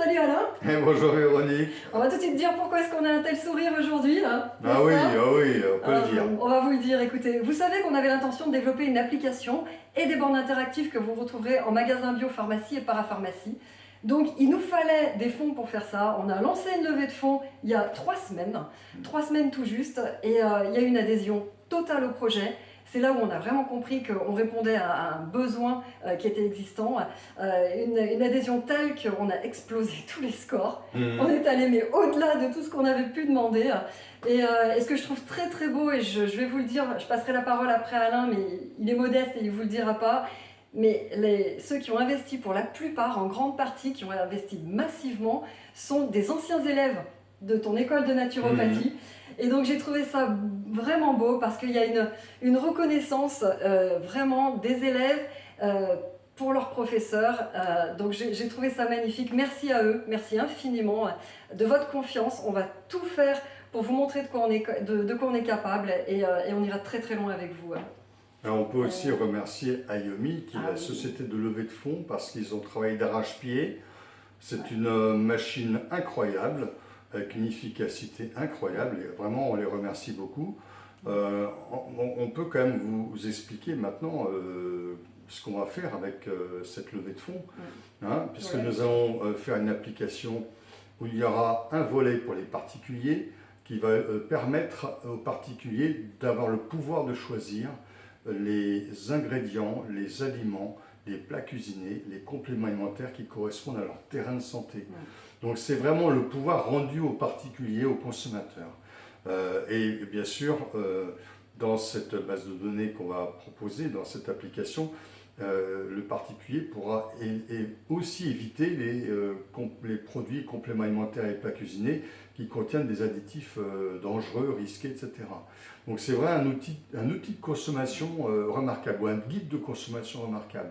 Salut Alain. Bonjour Véronique. On va tout de suite dire pourquoi est-ce qu'on a un tel sourire aujourd'hui. Hein, ah oui, on peut le dire. On va vous le dire, écoutez, vous savez qu'on avait l'intention de développer une application et des bornes interactives que vous retrouverez en magasin bio, pharmacie et parapharmacie. Donc il nous fallait des fonds pour faire ça. On a lancé une levée de fonds il y a 3 semaines tout juste, et il y a eu une adhésion totale au projet. C'est là où on a vraiment compris qu'on répondait à un besoin qui était existant. Une adhésion telle qu'on a explosé tous les scores. On est allé mais au-delà de tout ce qu'on avait pu demander. Et ce que je trouve très très beau, et je vais vous le dire, je passerai la parole après à Alain, mais il est modeste et il ne vous le dira pas. Mais ceux qui ont investi pour la plupart, en grande partie, qui ont investi massivement, sont des anciens élèves de ton école de naturopathie. Et donc j'ai trouvé ça vraiment beau parce qu'il y a une reconnaissance vraiment des élèves pour leurs professeurs. Donc j'ai trouvé ça magnifique. Merci à eux, merci infiniment de votre confiance. On va tout faire pour vous montrer de quoi on est capable, et on ira très très loin avec vous. Alors on peut aussi remercier Ayomi, qui est la société de levée de fonds, parce qu'ils ont travaillé d'arrache-pied. C'est une machine incroyable, avec une efficacité incroyable, et vraiment on les remercie beaucoup. On peut quand même vous expliquer maintenant ce qu'on va faire avec cette levée de fonds, puisque nous allons faire une application où il y aura un volet pour les particuliers qui va permettre aux particuliers d'avoir le pouvoir de choisir les ingrédients, les aliments, les plats cuisinés, les compléments alimentaires qui correspondent à leur terrain de santé. Donc c'est vraiment le pouvoir rendu aux particuliers, aux consommateurs. Et bien sûr, dans cette base de données qu'on va proposer, dans cette application, le particulier pourra aussi éviter les produits compléments alimentaires et plats cuisinés qui contiennent des additifs dangereux, risqués, etc. Donc c'est vrai un outil de consommation remarquable, ou un guide de consommation remarquable.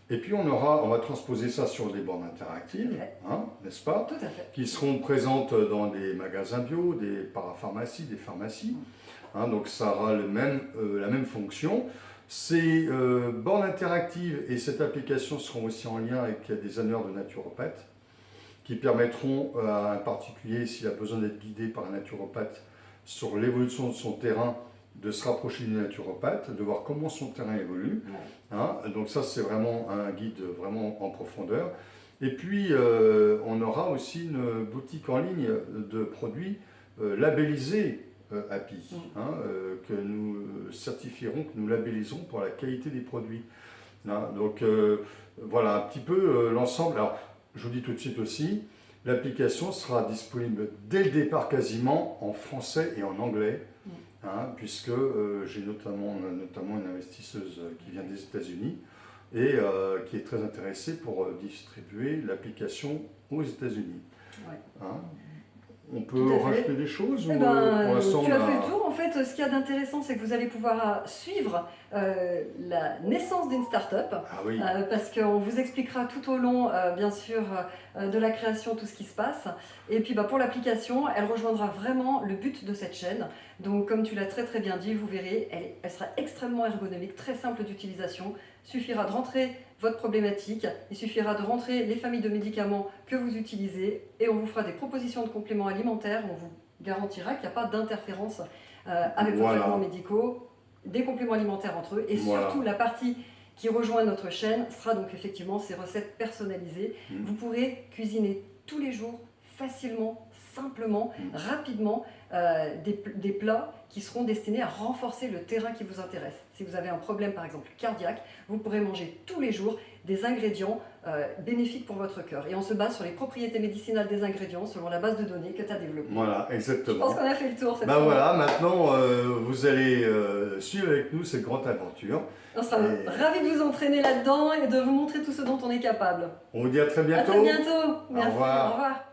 Et puis on va transposer ça sur des bornes interactives, n'est-ce pas? Tout à fait. Qui seront présentes dans des magasins bio, des parapharmacies, des pharmacies. Donc ça aura la même fonction. Ces bornes interactives et cette application seront aussi en lien avec des annuaires de naturopathes qui permettront à un particulier, s'il a besoin d'être guidé par un naturopathe sur l'évolution de son terrain, de se rapprocher du naturopathe, de voir comment son terrain évolue. Donc ça, c'est vraiment un guide vraiment en profondeur. Et puis, on aura aussi une boutique en ligne de produits labellisés API, que nous certifierons, que nous labellisons pour la qualité des produits. Donc voilà un petit peu l'ensemble. Alors, je vous dis tout de suite aussi, l'application sera disponible dès le départ quasiment en français et en anglais, puisque j'ai notamment une investisseuse qui vient des États-Unis et qui est très intéressée pour distribuer l'application aux États-Unis. On peut rajouter des choses ou pour l'instant tu as fait le tour. En fait, ce qu'il y a d'intéressant, c'est que vous allez pouvoir suivre la naissance d'une start-up, parce qu'on vous expliquera tout au long, bien sûr, de la création, tout ce qui se passe. Et puis pour l'application, elle rejoindra vraiment le but de cette chaîne. Donc comme tu l'as très très bien dit, vous verrez, elle sera extrêmement ergonomique, très simple d'utilisation. Il suffira de rentrer votre problématique, il suffira de rentrer les familles de médicaments que vous utilisez, et on vous fera des propositions de compléments alimentaires. On vous garantira qu'il n'y a pas d'interférence avec vos traitements médicaux, des compléments alimentaires entre eux, et surtout la partie qui rejoint notre chaîne sera donc effectivement ces recettes personnalisées. Vous pourrez cuisiner tous les jours, facilement, simplement, rapidement, des plats qui seront destinés à renforcer le terrain qui vous intéresse. Si vous avez un problème par exemple cardiaque, vous pourrez manger tous les jours des ingrédients bénéfiques pour votre cœur. Et on se base sur les propriétés médicinales des ingrédients selon la base de données que tu as développée. Voilà, exactement. Je pense qu'on a fait le tour cette fois. Voilà, maintenant vous allez suivre avec nous cette grande aventure. On sera ravis de vous entraîner là-dedans et de vous montrer tout ce dont on est capable. On vous dit à très bientôt. À très bientôt. Merci. Au revoir. Au revoir.